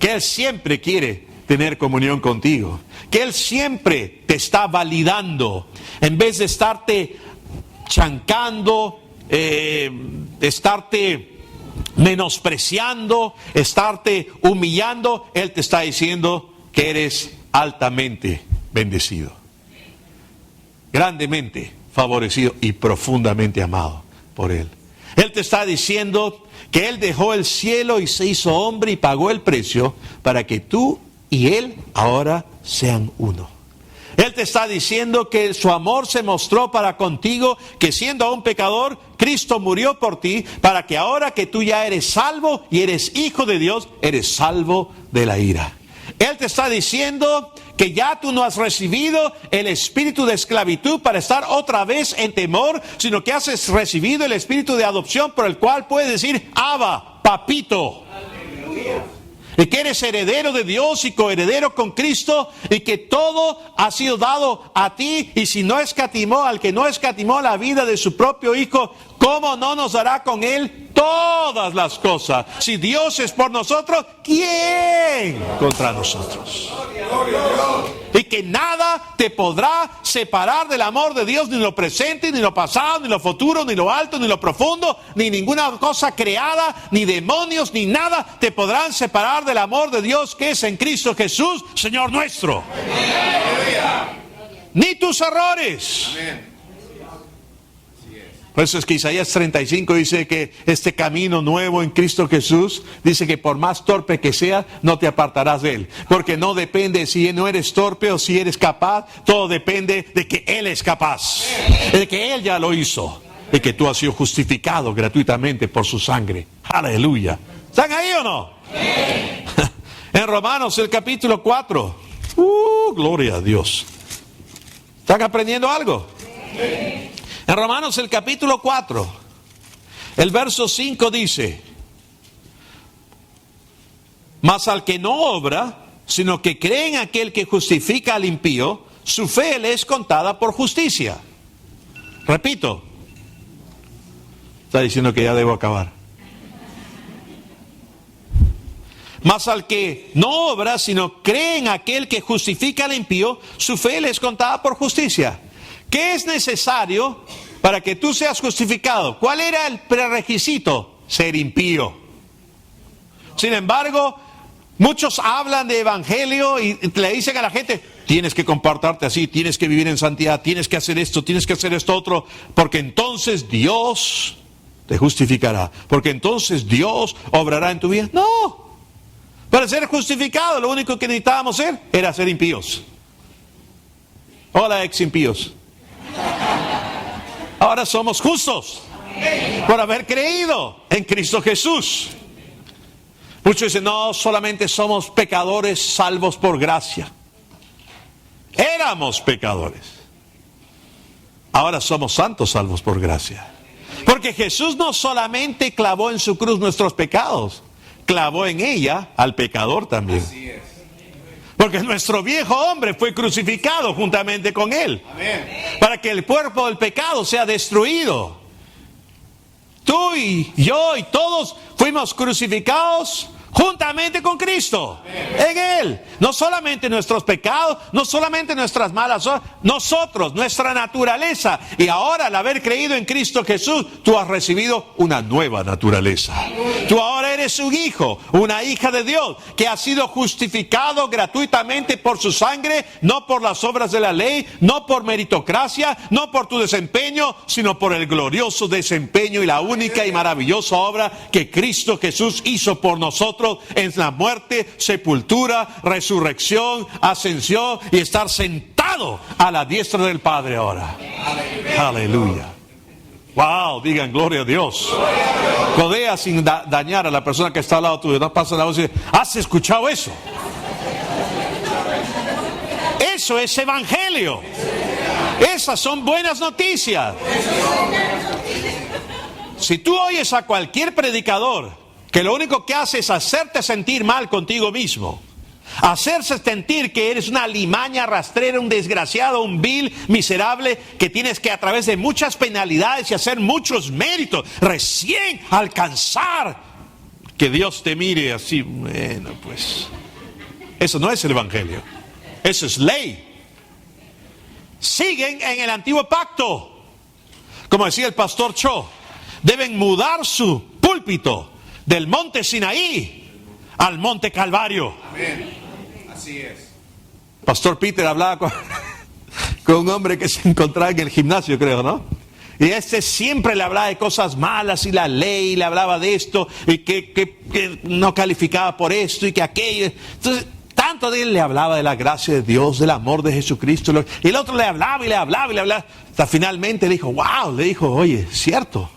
Que Él siempre quiere tener comunión contigo. Que Él siempre te está validando. En vez de estarte chancando, estarte menospreciando, estarte humillando, Él te está diciendo que eres altamente bendecido, grandemente favorecido y profundamente amado por Él. Él te está diciendo que Él dejó el cielo y se hizo hombre y pagó el precio para que tú y Él ahora sean uno. Él te está diciendo que su amor se mostró para contigo, que siendo aún pecador, Cristo murió por ti, para que ahora que tú ya eres salvo y eres hijo de Dios, eres salvo de la ira. Él te está diciendo que ya tú no has recibido el espíritu de esclavitud para estar otra vez en temor, sino que has recibido el espíritu de adopción por el cual puedes decir, Abba, papito. Aleluya. Y que eres heredero de Dios y coheredero con Cristo, y que todo ha sido dado a ti, y si no escatimó al que no escatimó la vida de su propio Hijo, ¿cómo no nos dará con Él todas las cosas? Si Dios es por nosotros, ¿quién contra nosotros? Y que nada te podrá separar del amor de Dios, ni lo presente, ni lo pasado, ni lo futuro, ni lo alto, ni lo profundo, ni ninguna cosa creada, ni demonios, ni nada te podrán separar del amor de Dios que es en Cristo Jesús, Señor nuestro. Amén. Ni tus errores. Amén. Por eso es que Isaías 35 dice que este camino nuevo en Cristo Jesús, dice que por más torpe que sea, no te apartarás de Él. Porque no depende si no eres torpe o si eres capaz, todo depende de que Él es capaz, de que Él ya lo hizo, de que tú has sido justificado gratuitamente por su sangre. Aleluya. ¿Están ahí o no? En Romanos el capítulo 4. Gloria a Dios. ¿Están aprendiendo algo? En Romanos el capítulo 4, el verso 5 dice: mas al que no obra, sino que cree en aquel que justifica al impío, su fe le es contada por justicia. Repito. Está diciendo que ya debo acabar. Mas al que no obra, sino cree en aquel que justifica al impío, su fe le es contada por justicia. ¿Qué es necesario para que tú seas justificado? ¿Cuál era el prerequisito? Ser impío. Sin embargo, muchos hablan de evangelio y le dicen a la gente: tienes que comportarte así, tienes que vivir en santidad, tienes que hacer esto otro, porque entonces Dios te justificará, porque entonces Dios obrará en tu vida. No. Para ser justificado, lo único que necesitábamos ser era ser impíos. Hola, ex impíos. Ahora somos justos por haber creído en Cristo Jesús. Muchos dicen: no, solamente somos pecadores salvos por gracia. Éramos pecadores. Ahora somos santos salvos por gracia. Porque Jesús no solamente clavó en su cruz nuestros pecados, clavó en ella al pecador también. Porque nuestro viejo hombre fue crucificado juntamente con él. Para que el cuerpo del pecado sea destruido. Tú y yo y todos fuimos crucificados juntamente con Cristo. En Él. No solamente nuestros pecados, no solamente nuestras malas obras, nosotros, nuestra naturaleza. Y ahora, al haber creído en Cristo Jesús, tú has recibido una nueva naturaleza. Tú ahora eres un hijo, una hija de Dios, que ha sido justificado gratuitamente por su sangre, no por las obras de la ley, no por meritocracia, no por tu desempeño, sino por el glorioso desempeño y la única y maravillosa obra que Cristo Jesús hizo por nosotros en la muerte, sepultura, resurrección, ascensión y estar sentado a la diestra del Padre ahora. Aleluya. Wow, digan gloria a Dios. Codea sin dañar a la persona que está al lado tuyo. No pasa la voz y dice: ¿has escuchado eso? Eso es evangelio. Esas son buenas noticias. Si tú oyes a cualquier predicador que lo único que hace es hacerte sentir mal contigo mismo, hacerse sentir que eres una alimaña rastrera, un desgraciado, un vil, miserable, que tienes que a través de muchas penalidades y hacer muchos méritos, recién alcanzar que Dios te mire así, bueno, pues eso no es el evangelio, eso es ley. Siguen en el antiguo pacto. Como decía el pastor Cho, deben mudar su púlpito del monte Sinaí al monte Calvario.
Amén. Así es.
Pastor Peter hablaba con un hombre que se encontraba en el gimnasio, creo, ¿no? Y siempre le hablaba de cosas malas y la ley, le hablaba de esto y que no calificaba por esto y que aquello. Entonces, tanto de él le hablaba de la gracia de Dios, del amor de Jesucristo. Y el otro le hablaba y le hablaba y le hablaba. Hasta finalmente le dijo: wow, le dijo: oye, cierto.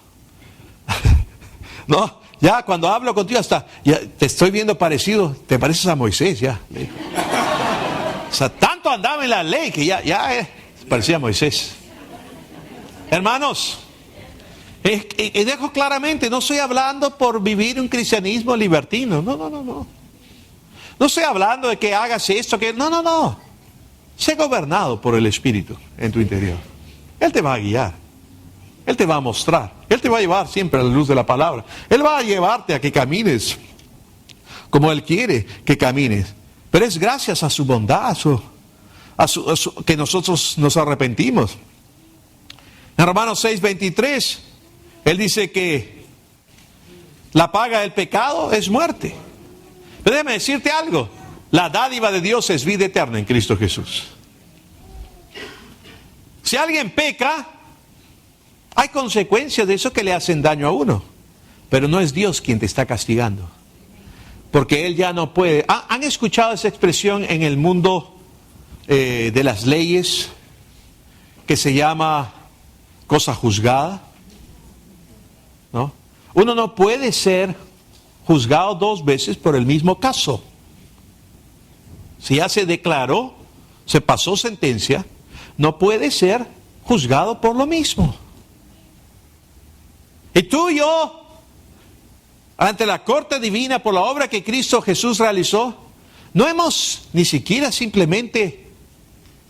No. Ya cuando hablo contigo hasta ya te estoy viendo parecido, te pareces a Moisés ya. O sea, tanto andaba en la ley que ya parecía a Moisés. Hermanos, y dejo claramente, no estoy hablando por vivir un cristianismo libertino. No. No estoy hablando de que hagas esto, que no. Sé gobernado por el Espíritu en tu interior. Él te va a guiar. Él te va a mostrar. Él te va a llevar siempre a la luz de la palabra. Él va a llevarte a que camines como Él quiere que camines. Pero es gracias a su bondad, que nosotros nos arrepentimos. En Romanos 6:23, Él dice que la paga del pecado es muerte. Pero déjame decirte algo. La dádiva de Dios es vida eterna en Cristo Jesús. Si alguien peca, hay consecuencias de eso que le hacen daño a uno. Pero no es Dios quien te está castigando. Porque Él ya no puede. ¿Han escuchado esa expresión en el mundo de las leyes que se llama cosa juzgada? ¿No? Uno no puede ser juzgado 2 veces por el mismo caso. Si ya se declaró, se pasó sentencia, no puede ser juzgado por lo mismo. Y tú y yo, ante la corte divina por la obra que Cristo Jesús realizó, no hemos ni siquiera simplemente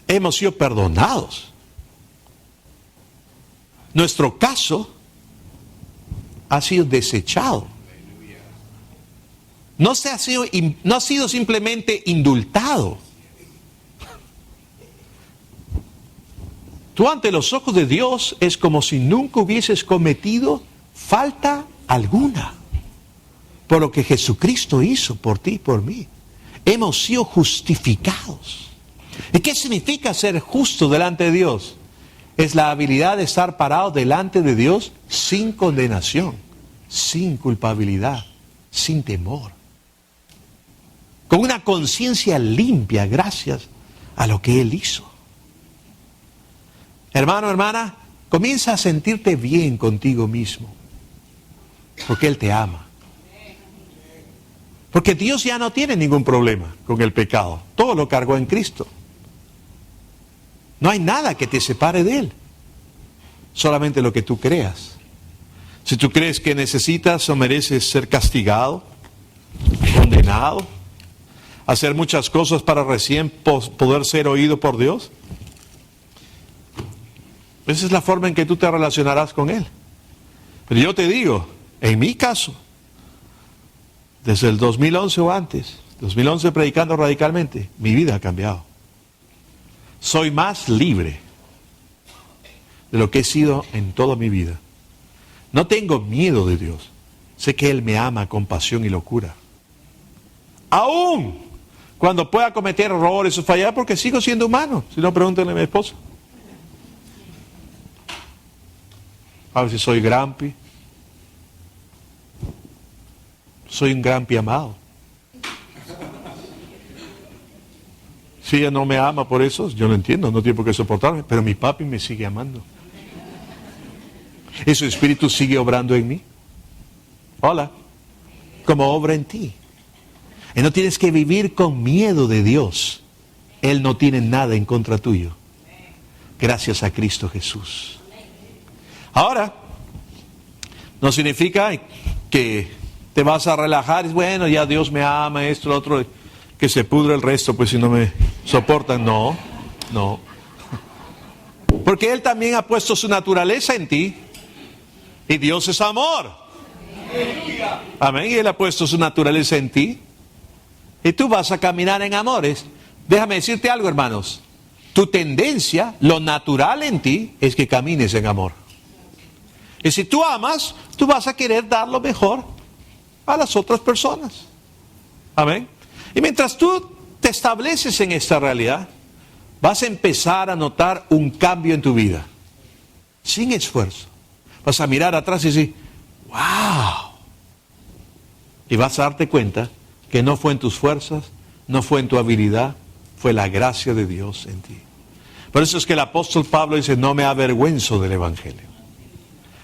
hemos sido perdonados. Nuestro caso ha sido desechado. No ha sido simplemente indultado. Tú ante los ojos de Dios es como si nunca hubieses cometido falta alguna. Por lo que Jesucristo hizo por ti y por mí. Hemos sido justificados. ¿Y qué significa ser justo delante de Dios? Es la habilidad de estar parado delante de Dios sin condenación, sin culpabilidad, sin temor. Con una conciencia limpia gracias a lo que Él hizo. Hermano, hermana, comienza a sentirte bien contigo mismo. Porque Él te ama. Porque Dios ya no tiene ningún problema con el pecado. Todo lo cargó en Cristo. No hay nada que te separe de Él. Solamente lo que tú creas. Si tú crees que necesitas o mereces ser castigado, condenado, hacer muchas cosas para recién poder ser oído por Dios, esa es la forma en que tú te relacionarás con Él. Pero yo te digo, en mi caso, desde el 2011 o antes, 2011 predicando radicalmente, mi vida ha cambiado. Soy más libre de lo que he sido en toda mi vida. No tengo miedo de Dios. Sé que Él me ama con pasión y locura. Aún cuando pueda cometer errores o fallar, porque sigo siendo humano. Si no, pregúntenle a mi esposa. A veces soy grumpy. Soy un grumpy amado. Si ella no me ama por eso, yo lo entiendo, no tiene por qué soportarme, pero mi papi me sigue amando. Y su espíritu sigue obrando en mí. Hola. Como obra en ti. Y no tienes que vivir con miedo de Dios. Él no tiene nada en contra tuyo. Gracias a Cristo Jesús. Ahora, no significa que te vas a relajar. Es bueno, ya Dios me ama, esto, lo otro, que se pudre el resto, pues si no me soportan. No, no. Porque Él también ha puesto su naturaleza en ti. Y Dios es amor. Amén. Y Él ha puesto su naturaleza en ti. Y tú vas a caminar en amores. Déjame decirte algo, hermanos. Tu tendencia, lo natural en ti, es que camines en amor. Y si tú amas, tú vas a querer dar lo mejor a las otras personas. Amén. Y mientras tú te estableces en esta realidad, vas a empezar a notar un cambio en tu vida. Sin esfuerzo. Vas a mirar atrás y decir, ¡wow! Y vas a darte cuenta que no fue en tus fuerzas, no fue en tu habilidad, fue la gracia de Dios en ti. Por eso es que el apóstol Pablo dice, no me avergüenzo del Evangelio,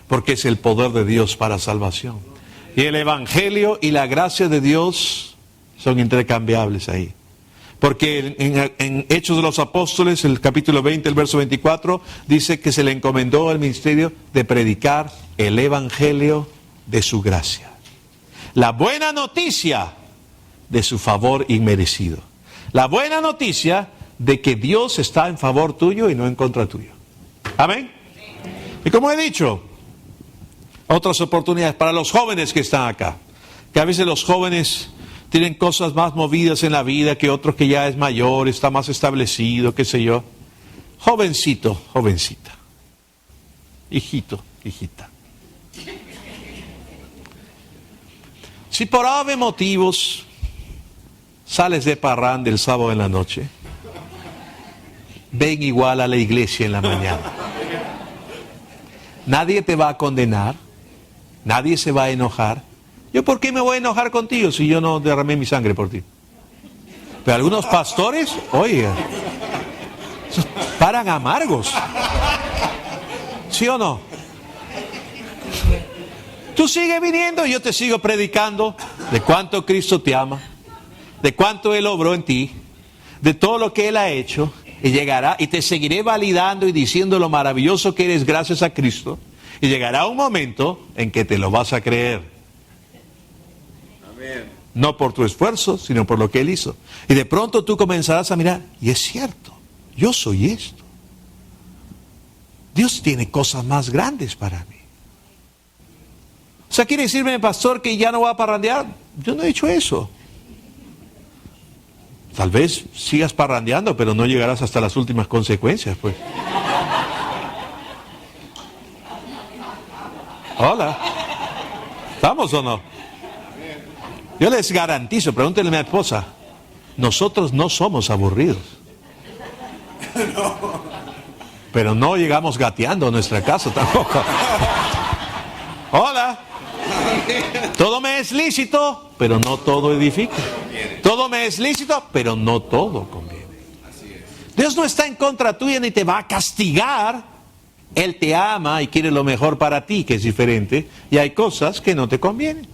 porque es el poder de Dios para salvación. Y el Evangelio y la gracia de Dios son intercambiables ahí. Porque en Hechos de los Apóstoles, el capítulo 20, el verso 24, dice que se le encomendó el ministerio de predicar el Evangelio de su gracia. La buena noticia de su favor inmerecido. La buena noticia de que Dios está en favor tuyo y no en contra tuyo. Amén. Y como he dicho, otras oportunidades para los jóvenes que están acá. Que a veces los jóvenes tienen cosas más movidas en la vida que otros que ya es mayor, está más establecido, qué sé yo. Jovencito, jovencita. Hijito, hijita. Si por ave motivos sales de parranda el sábado en la noche, ven igual a la iglesia en la mañana. Nadie te va a condenar, nadie se va a enojar. ¿Yo por qué me voy a enojar contigo si yo no derramé mi sangre por ti? Pero algunos pastores, oiga, paran amargos. ¿Sí o no? Tú sigue viniendo y yo te sigo predicando de cuánto Cristo te ama, de cuánto Él obró en ti, de todo lo que Él ha hecho, y llegará, y te seguiré validando y diciendo lo maravilloso que eres gracias a Cristo, y llegará un momento en que te lo vas a creer.
Amén.
No por tu esfuerzo, sino por lo que Él hizo. Y de pronto tú comenzarás a mirar, y es cierto, yo soy esto. Dios tiene cosas más grandes para mí. O sea, ¿quiere decirme, pastor, que ya no va a parrandear? Yo no he dicho eso. Tal vez sigas parrandeando, pero no llegarás hasta las últimas consecuencias, pues. Hola. ¿Estamos o no? Yo les garantizo, pregúntenle a mi esposa, nosotros no somos aburridos. Pero no llegamos gateando a nuestra casa tampoco. Hola. Todo me es lícito, pero no todo edifica. Todo me es lícito, pero no todo conviene. Dios no está en contra tuya ni te va a castigar. Él te ama y quiere lo mejor para ti, que es diferente. Y hay cosas que no te convienen.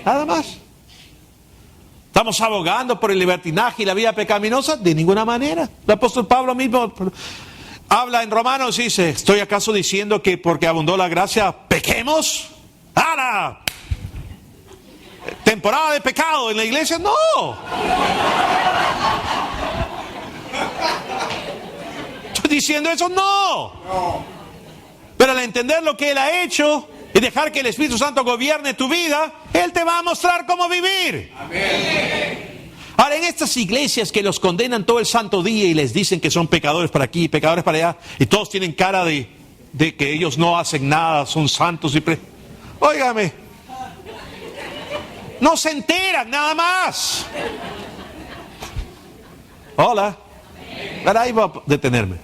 Nada más. ¿Estamos abogando por el libertinaje y la vida pecaminosa? De ninguna manera. El apóstol Pablo mismo habla en Romanos y dice, ¿estoy acaso diciendo que porque abundó la gracia pequemos? ¡Ahora! ¿Temporada de pecado en la iglesia? No. ¿Estoy diciendo eso? No. Pero al entender lo que Él ha hecho y dejar que el Espíritu Santo gobierne tu vida, Él te va a mostrar cómo vivir.
Amén.
Ahora, en estas iglesias que los condenan todo el santo día y les dicen que son pecadores para aquí y pecadores para allá, y todos tienen cara de que ellos no hacen nada, son santos y... Óigame, no se enteran nada más. Hola. Pero ahí va a detenerme.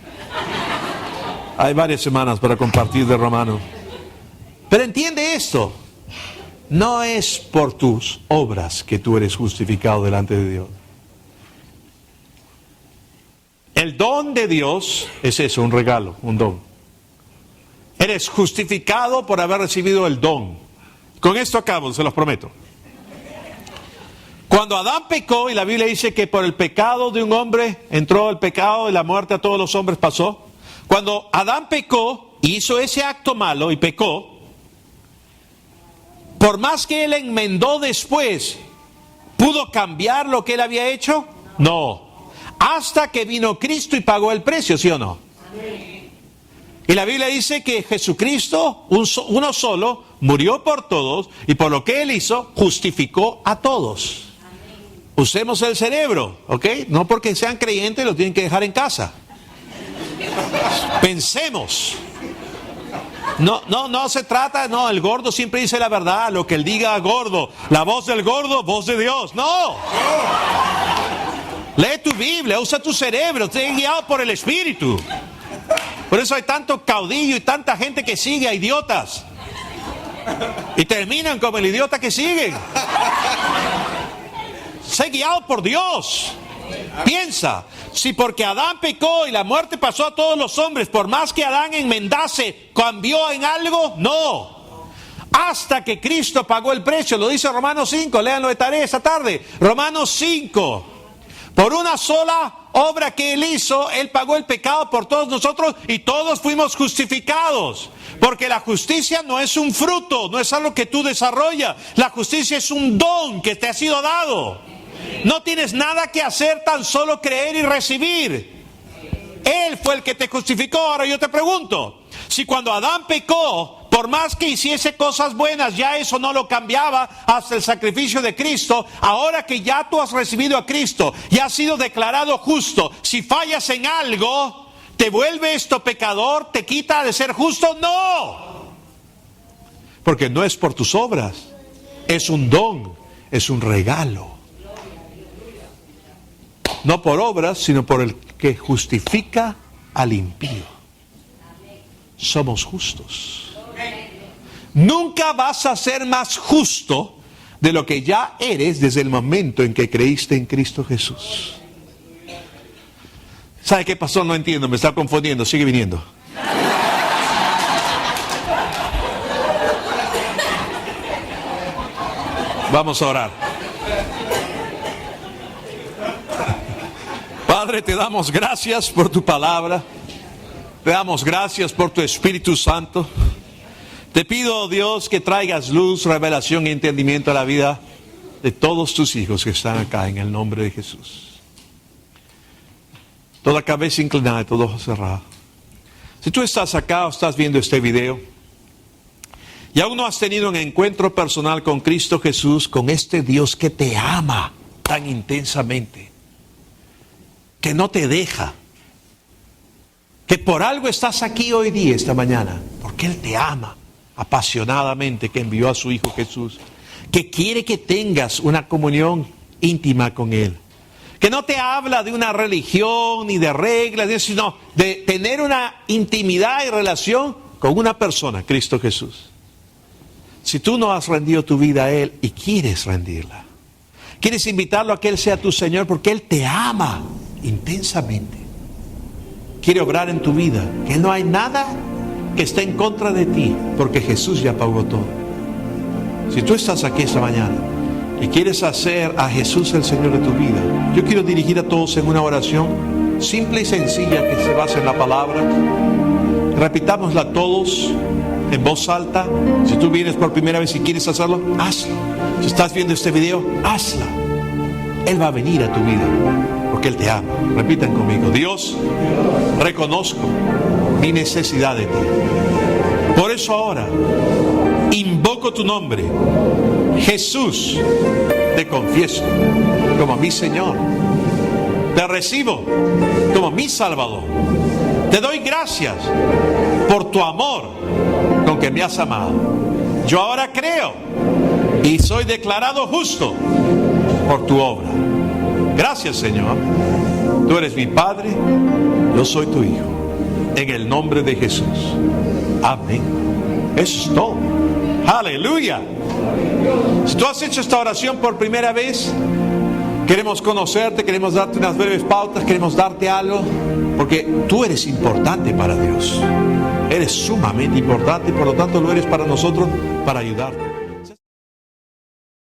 Hay varias semanas para compartir de Romano. Pero entiende esto. No es por tus obras que tú eres justificado delante de Dios. El don de Dios es eso, un regalo, un don. Eres justificado por haber recibido el don. Con esto acabo, se los prometo. Cuando Adán pecó, y la Biblia dice que por el pecado de un hombre entró el pecado y la muerte a todos los hombres pasó. Cuando Adán pecó, hizo ese acto malo y pecó, por más que él enmendó después, ¿pudo cambiar lo que él había hecho? No. Hasta que vino Cristo y pagó el precio, ¿sí o no? Y la Biblia dice que Jesucristo, uno solo, murió por todos y por lo que Él hizo, justificó a todos. Usemos el cerebro, ¿ok? No porque sean creyentes lo tienen que dejar en casa. Pensemos. No se trata, no, el gordo siempre dice la verdad, lo que él diga gordo. La voz del gordo, voz de Dios. No. Lee tu Biblia, usa tu cerebro, esté guiado por el Espíritu. Por eso hay tanto caudillo y tanta gente que sigue a idiotas. Y terminan como el idiota que siguen. Sé guiado por Dios. Piensa, si porque Adán pecó y la muerte pasó a todos los hombres, por más que Adán enmendase, ¿cambió en algo? No. Hasta que Cristo pagó el precio, lo dice Romanos 5, léanlo de tarea esta tarde. Romanos 5. Por una sola obra que Él hizo, Él pagó el pecado por todos nosotros y todos fuimos justificados. Porque la justicia no es un fruto, no es algo que tú desarrollas. La justicia es un don que te ha sido dado. No tienes nada que hacer, tan solo creer y recibir. Él fue el que te justificó. Ahora yo te pregunto, si cuando Adán pecó, por más que hiciese cosas buenas, ya eso no lo cambiaba hasta el sacrificio de Cristo. Ahora que ya tú has recibido a Cristo y has sido declarado justo, si fallas en algo, ¿te vuelve esto pecador? ¿Te quita de ser justo? No. Porque no es por tus obras, es un don, es un regalo. No por obras, sino por el que justifica al impío. Somos justos. Nunca vas a ser más justo de lo que ya eres desde el momento en que creíste en Cristo Jesús. ¿Sabe qué pasó? No entiendo, me está confundiendo, sigue viniendo. Vamos a orar. Padre, te damos gracias por tu palabra. Te damos gracias por tu Espíritu Santo. Te pido, Dios, que traigas luz, revelación y entendimiento a la vida de todos tus hijos que están acá en el nombre de Jesús. Toda cabeza inclinada y todo ojo cerrado. Si tú estás acá o estás viendo este video y aún no has tenido un encuentro personal con Cristo Jesús, con este Dios que te ama tan intensamente, que no te deja, que por algo estás aquí hoy día, esta mañana, porque Él te ama apasionadamente, que envió a su Hijo Jesús, que quiere que tengas una comunión íntima con Él, que no te habla de una religión ni de reglas, sino de tener una intimidad y relación con una persona, Cristo Jesús. Si tú no has rendido tu vida a Él y quieres rendirla, quieres invitarlo a que Él sea tu Señor porque Él te ama intensamente, quiere obrar en tu vida, que no hay nada que esté en contra de ti, porque Jesús ya pagó todo. Si tú estás aquí esta mañana y quieres hacer a Jesús el Señor de tu vida, yo quiero dirigir a todos en una oración simple y sencilla que se basa en la palabra. Repitámosla todos en voz alta. Si tú vienes por primera vez y quieres hacerlo, hazlo. Si estás viendo este video, hazla. Él va a venir a tu vida porque Él te ama. Repitan conmigo: Dios, reconozco mi necesidad de ti. Por eso ahora invoco tu nombre. Jesús, te confieso como mi Señor. Te recibo como mi Salvador. Te doy gracias por tu amor con que me has amado. Yo ahora creo y soy declarado justo por tu obra. Gracias, Señor. Tú eres mi Padre, yo soy tu Hijo. En el nombre de Jesús. Amén. Eso es todo. Aleluya. Si tú has hecho esta oración por primera vez, queremos conocerte, queremos darte unas breves pautas, queremos darte algo, porque tú eres importante para Dios. Eres sumamente importante, por lo tanto lo eres para nosotros, para ayudarte.